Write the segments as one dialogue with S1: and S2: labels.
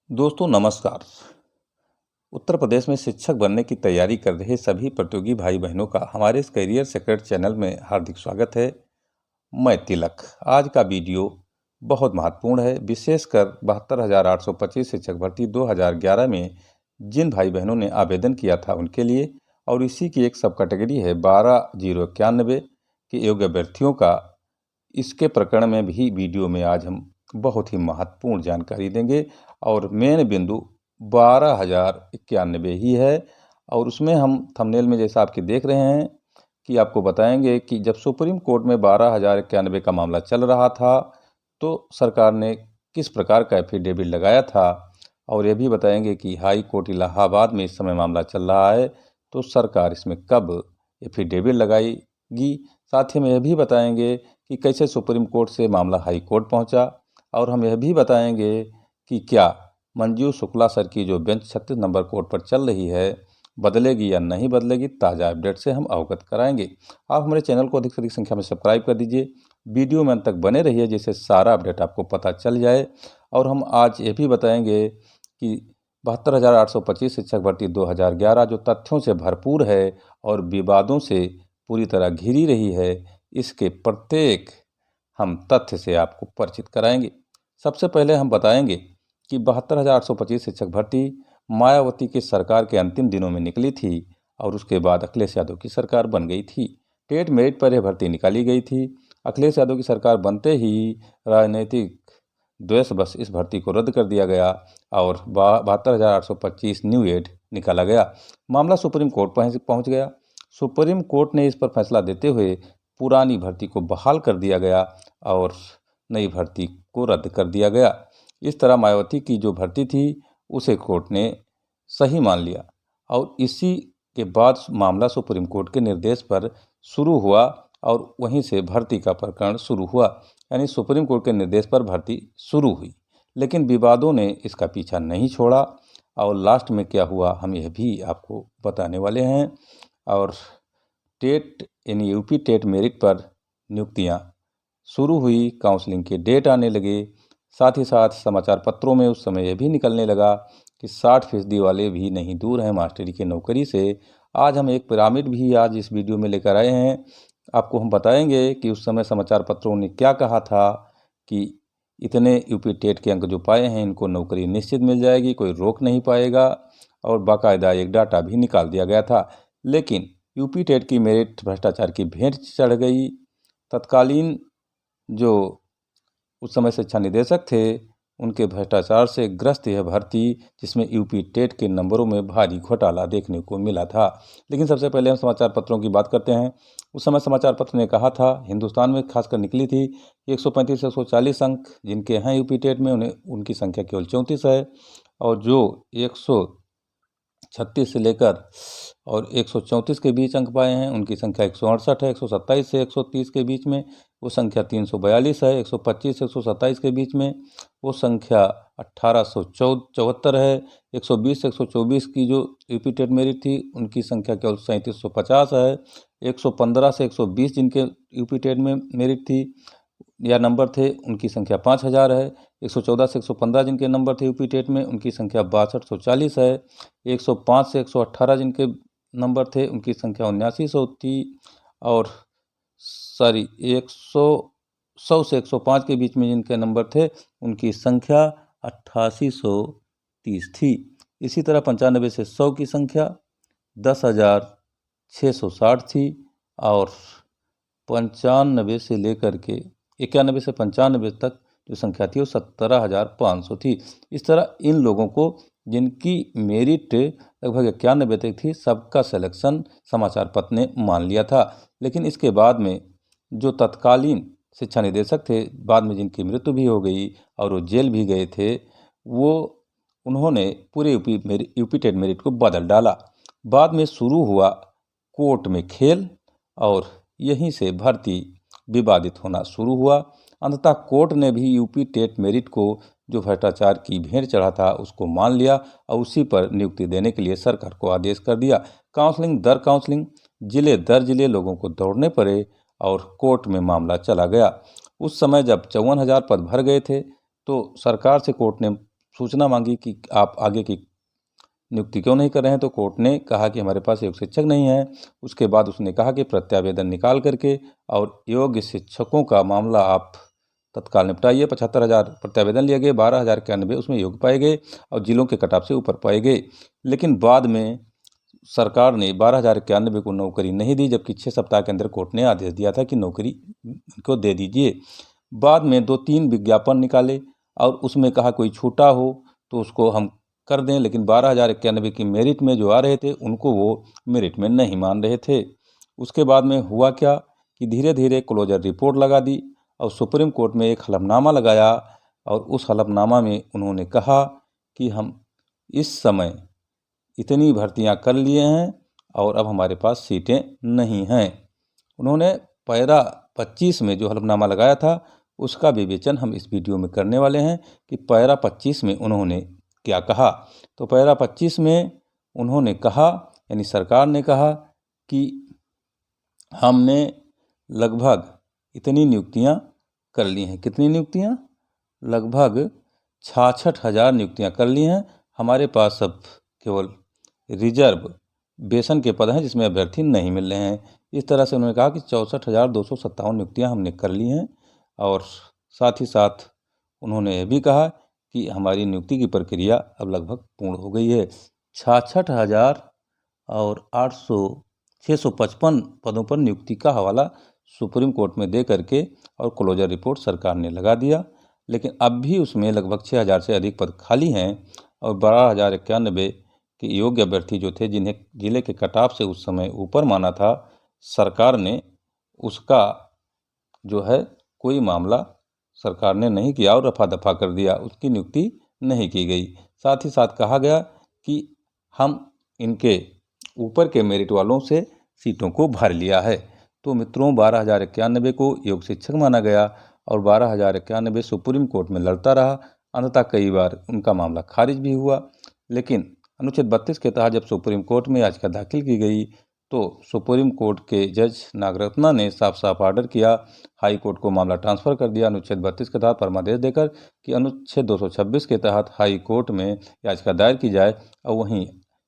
S1: दोस्तों नमस्कार। उत्तर प्रदेश में शिक्षक बनने की तैयारी कर रहे सभी प्रतियोगी भाई बहनों का हमारे इस करियर सीक्रेट चैनल में हार्दिक स्वागत है। मैं तिलक। आज का वीडियो बहुत महत्वपूर्ण है, विशेषकर 72,825 शिक्षक भर्ती 2011 में जिन भाई बहनों ने आवेदन किया था उनके लिए, और इसी की एक सब कैटेगरी है 12,091 के योग्य अभ्यर्थियों का। इसके प्रकरण में भी वीडियो में आज हम बहुत ही महत्वपूर्ण जानकारी देंगे और मेन बिंदु 12,091 ही है। और उसमें हम थंबनेल में जैसा आपके देख रहे हैं कि आपको बताएंगे कि जब सुप्रीम कोर्ट में 12,091 का मामला चल रहा था तो सरकार ने किस प्रकार का एफिडेविट लगाया था, और यह भी बताएंगे कि हाई कोर्ट इलाहाबाद में इस समय मामला चल रहा है तो सरकार इसमें कब एफिडेविट लगाएगी। साथ ही में यह भी बताएंगे कि कैसे सुप्रीम कोर्ट से मामला हाई कोर्ट पहुंचा, और हम यह भी बताएंगे कि क्या मंजू शुक्ला सर की जो बेंच 36 नंबर कोर्ट पर चल रही है बदलेगी या नहीं बदलेगी, ताज़ा अपडेट से हम अवगत कराएंगे। आप हमारे चैनल को अधिक से अधिक संख्या में सब्सक्राइब कर दीजिए, वीडियो में अंत तक बने रहिए जिससे सारा अपडेट आपको पता चल जाए। और हम आज ये भी बताएंगे कि 72,825 शिक्षक भर्ती 2011 जो तथ्यों से भरपूर है और विवादों से पूरी तरह घिरी रही है, इसके प्रत्येक हम तथ्य से आपको परिचित कराएंगे। सबसे पहले हम बताएंगे कि 72,825 शिक्षक भर्ती मायावती की सरकार के अंतिम दिनों में निकली थी और उसके बाद अखिलेश यादव की सरकार बन गई थी। टेट मेरिट पर यह भर्ती निकाली गई थी। अखिलेश यादव की सरकार बनते ही राजनीतिक द्वेषवश इस भर्ती को रद्द कर दिया गया और 72,825 न्यू एड निकाला गया। मामला सुप्रीम कोर्ट पहुंच गया। सुप्रीम कोर्ट ने इस पर फैसला देते हुए पुरानी भर्ती को बहाल कर दिया गया और नई भर्ती को रद्द कर दिया गया। इस तरह मायावती की जो भर्ती थी उसे कोर्ट ने सही मान लिया और इसी के बाद मामला सुप्रीम कोर्ट के निर्देश पर शुरू हुआ और वहीं से भर्ती का प्रकरण शुरू हुआ, यानी सुप्रीम कोर्ट के निर्देश पर भर्ती शुरू हुई। लेकिन विवादों ने इसका पीछा नहीं छोड़ा और लास्ट में क्या हुआ हम यह भी आपको बताने वाले हैं। और टेट यानी यूपी टेट मेरिट पर नियुक्तियां शुरू हुई, काउंसलिंग के डेट आने लगे। साथ ही साथ समाचार पत्रों में उस समय यह भी निकलने लगा कि 60% वाले भी नहीं दूर हैं मास्टरी की नौकरी से। आज हम एक पिरामिड भी आज इस वीडियो में लेकर आए हैं। आपको हम बताएंगे कि उस समय समाचार पत्रों ने क्या कहा था कि इतने यूपी टेट के अंक जो पाए हैं इनको नौकरी निश्चित मिल जाएगी, कोई रोक नहीं पाएगा, और बाकायदा एक डाटा भी निकाल दिया गया था। लेकिन यूपी टेट की मेरिट भ्रष्टाचार की भेंट चढ़ गई। तत्कालीन जो उस समय शिक्षा निदेशक थे उनके भ्रष्टाचार से ग्रस्त यह भर्ती, जिसमें यूपी टेट के नंबरों में भारी घोटाला देखने को मिला था। लेकिन सबसे पहले हम समाचार पत्रों की बात करते हैं। उस समय समाचार पत्र ने कहा था, हिंदुस्तान में खासकर निकली थी, 135 से 140 अंक जिनके हैं यूपी टेट में उन्हें उनकी संख्या केवल 34 है, और जो 136 से लेकर और 134 के बीच अंक पाए हैं उनकी संख्या 168 है। 127 से 130 के बीच में वो संख्या 342 है। 125 से 127 के बीच में वो संख्या 1874 है। 120 से 124 की जो यूपी टेट मेरिट थी उनकी संख्या केवल 3750 है। 115 से 120 जिनके यूपी टेट में मेरिट थी या नंबर थे उनकी संख्या 5000 है। 114 से 115 जिनके नंबर थे यूपी टेट में उनकी संख्या 6240 है। 105 से 118 जिनके नंबर थे उनकी संख्या 7900 थी, और 100 से 105 के बीच में जिनके नंबर थे उनकी संख्या 8830 थी। इसी तरह 95 से 100 की संख्या 10,660 थी, और 95 से लेकर के 91 से 95 तक जो संख्या थी वो 17,500 थी। इस तरह इन लोगों को जिनकी मेरिट लगभग 91 तक थी सबका सिलेक्शन समाचार पत्र ने मान लिया था। लेकिन इसके बाद में जो तत्कालीन शिक्षा निदेशक थे, बाद में जिनकी मृत्यु भी हो गई और वो जेल भी गए थे, उन्होंने पूरे यूपी टेट मेरिट को बदल डाला। बाद में शुरू हुआ कोर्ट में खेल और यहीं से भर्ती विवादित होना शुरू हुआ। अंततः कोर्ट ने भी यूपी टेट मेरिट को जो भ्रष्टाचार की भेंट चढ़ा था उसको मान लिया और उसी पर नियुक्ति देने के लिए सरकार को आदेश कर दिया। काउंसलिंग दर काउंसलिंग, जिले दर जिले लोगों को दौड़ने पड़े और कोर्ट में मामला चला गया। उस समय जब 54,000 पद भर गए थे तो सरकार से कोर्ट ने सूचना मांगी कि आप आगे की नियुक्ति क्यों नहीं कर रहे हैं, तो कोर्ट ने कहा कि हमारे पास योग्य शिक्षक नहीं है। उसके बाद उसने कहा कि प्रत्यावेदन निकाल करके और योग्य शिक्षकों का मामला आप तत्काल निपटाइए। 75,000 प्रत्यावेदन लिए गए, 12,091 उसमें योग्य पाए गए और जिलों के कट ऑफ से ऊपर पाए गए। लेकिन बाद में सरकार ने 12,091 को नौकरी नहीं दी, जबकि 6 सप्ताह के अंदर कोर्ट ने आदेश दिया था कि नौकरी को दे दीजिए। बाद में 2-3 विज्ञापन निकाले और उसमें कहा कोई छूटा हो तो उसको हम कर दें, लेकिन 12,091 की मेरिट में जो आ रहे थे उनको वो मेरिट में नहीं मान रहे थे। उसके बाद में हुआ क्या कि धीरे धीरे क्लोजर रिपोर्ट लगा दी और सुप्रीम कोर्ट में एक हलफनामा लगाया और उस हलफनामा में उन्होंने कहा कि हम इस समय इतनी भर्तियां कर लिए हैं और अब हमारे पास सीटें नहीं हैं। उन्होंने पैरा 25 में जो हलफनामा लगाया था उसका विवेचन हम इस वीडियो में करने वाले हैं कि पैरा 25 में उन्होंने क्या कहा। तो पैरा 25 में उन्होंने कहा, यानी सरकार ने कहा कि हमने लगभग इतनी नियुक्तियां कर ली हैं। कितनी नियुक्तियां? लगभग 66,000 नियुक्तियां कर ली हैं। हमारे पास अब केवल रिजर्व बेसन के पद हैं जिसमें अभ्यर्थी नहीं मिल रहे हैं। इस तरह से उन्होंने कहा कि 64,257 नियुक्तियां हमने कर ली हैं और साथ ही साथ उन्होंने यह भी कहा कि हमारी नियुक्ति की प्रक्रिया अब लगभग पूर्ण हो गई है। 66,000 और 655 पदों पर नियुक्ति का हवाला सुप्रीम कोर्ट में दे करके और क्लोजर रिपोर्ट सरकार ने लगा दिया, लेकिन अब भी उसमें लगभग 6,000 से अधिक पद खाली हैं और 12,091 के योग्य अभ्यर्थी जो थे जिन्हें जिले के कट ऑफ से उस समय ऊपर माना था, सरकार ने उसका जो है कोई मामला सरकार ने नहीं किया और रफा दफा कर दिया, उसकी नियुक्ति नहीं की गई। साथ ही साथ कहा गया कि हम इनके ऊपर के मेरिट वालों से सीटों को भर लिया है। तो मित्रों, 12,091 को योग्य शिक्षक माना गया और 12,091 सुप्रीम कोर्ट में लड़ता रहा। अंततः कई बार उनका मामला खारिज भी हुआ, लेकिन अनुच्छेद 32 के तहत जब सुप्रीम कोर्ट में याचिका दाखिल की गई तो सुप्रीम कोर्ट के जज नागरत्ना ने साफ साफ ऑर्डर किया, हाई कोर्ट को मामला ट्रांसफ़र कर दिया अनुच्छेद 32 के तहत परमादेश देकर कि अनुच्छेद 226 के तहत हाई कोर्ट में याचिका दायर की जाए और वहीं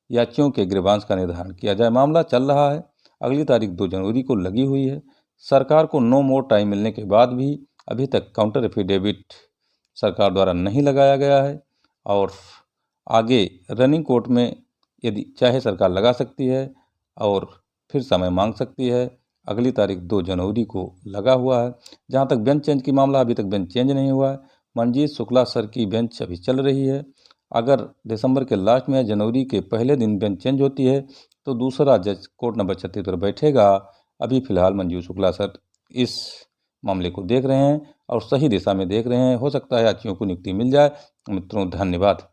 S1: याचियों के ग्रीवांस का निर्धारण किया जाए। मामला चल रहा है, अगली तारीख 2 जनवरी को लगी हुई है। सरकार को नो मोर टाइम मिलने के बाद भी अभी तक काउंटर एफिडेविट सरकार द्वारा नहीं लगाया गया है और आगे रनिंग कोर्ट में यदि चाहे सरकार लगा सकती है और फिर समय मांग सकती है। अगली तारीख 2 जनवरी को लगा हुआ है। जहां तक बेंच चेंज की मामला, अभी तक बेंच चेंज नहीं हुआ है। मंजीत शुक्ला सर की बेंच अभी चल रही है। अगर दिसंबर के लास्ट में या जनवरी के पहले दिन बेंच चेंज होती है तो दूसरा जज कोर्ट नंबर 36 पर बैठेगा। अभी फिलहाल मंजीत शुक्ला सर इस मामले को देख रहे हैं और सही दिशा में देख रहे हैं। हो सकता है याचियों को नियुक्ति मिल जाए। मित्रों, धन्यवाद।